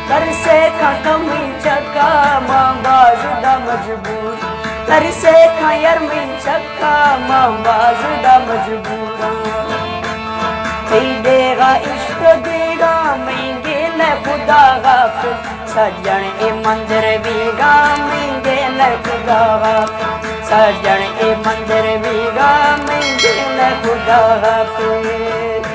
तर से खत्म चक्का बाजुदा मजबूर तर से खैर में चक्का बाजुदा मजबूर देगा इश्क देगा महंगे न खुदा गाफिल सज्जन ए मंदिर बीगा महंगे न खुदा गाफिल सज्जन ए मंदिर बीगा महंगे न खुदा गाफिल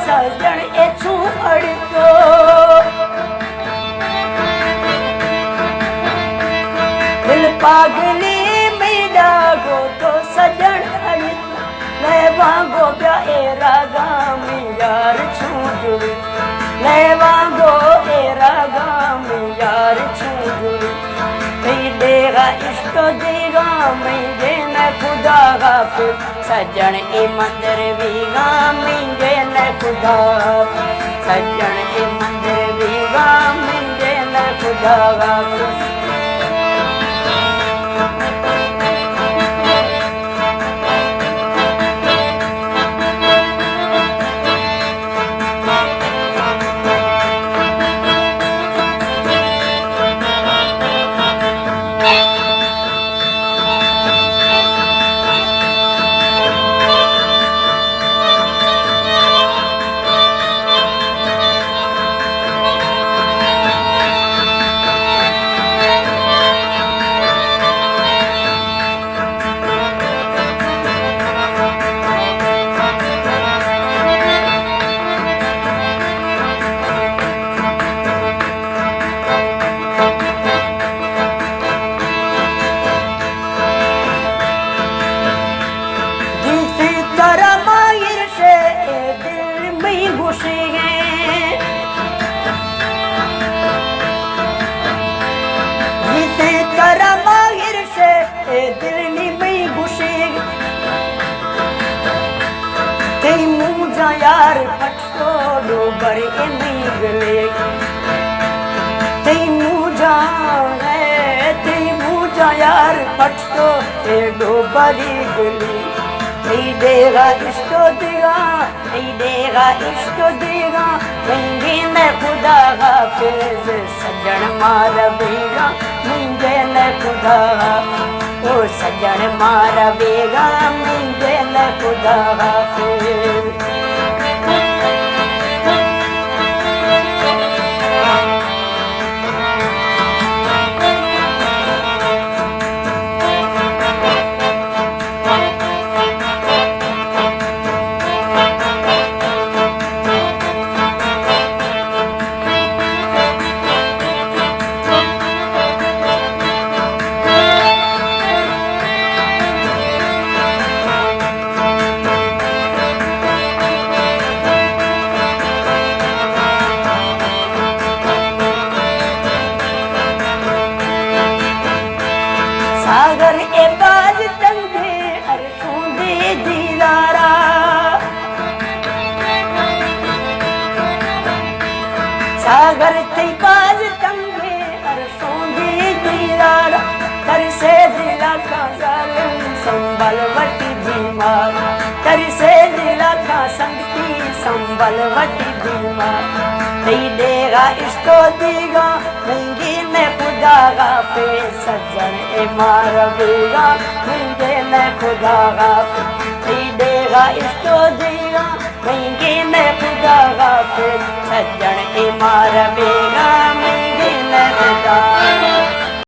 सजन एछू अड़तो दिल पागली मेरा गो तो सजन अड़तो मैं वांगो प्या ए रागा में यार छू जुड़ी मैं वांगो ए रागा में यार छू जुड़ी नहीं देगा इश्क देगा मैं देना खुदा गाफिल सज्जन ए मंदिर बीगा मिंगे न खुदा सज्जन ए मंदिर बीगा मिंगे न खुदा गाफिल यार पटो डोबर के निगले मुझा है मुझा यार पटो ए डोबरी गली देगा इश्क देगा इश्क देगा कहेंगे न खुदा हाफिज सज्जन मारा बेगा मिंगे न खुदा ओ सज्जन मारा बेगा मिंगे न खुदा हाफिज सागर ए बाज तंगे अरसों दे दीदारा सागर ते बाज तंगे अरसों दे दीदारा तर से दिला का जालिम संभल वटी बीमार तर से दिला का संगती संभल वटी बीमार नहीं देगा इसको देगा महंगी में खुदा गाफिल सज्जन ए मारा बेगा महंगे में खुदा गाफिल नहीं देगा इसको देगा महंगी में खुदा गाफिल सज्जन ए मारा बेगा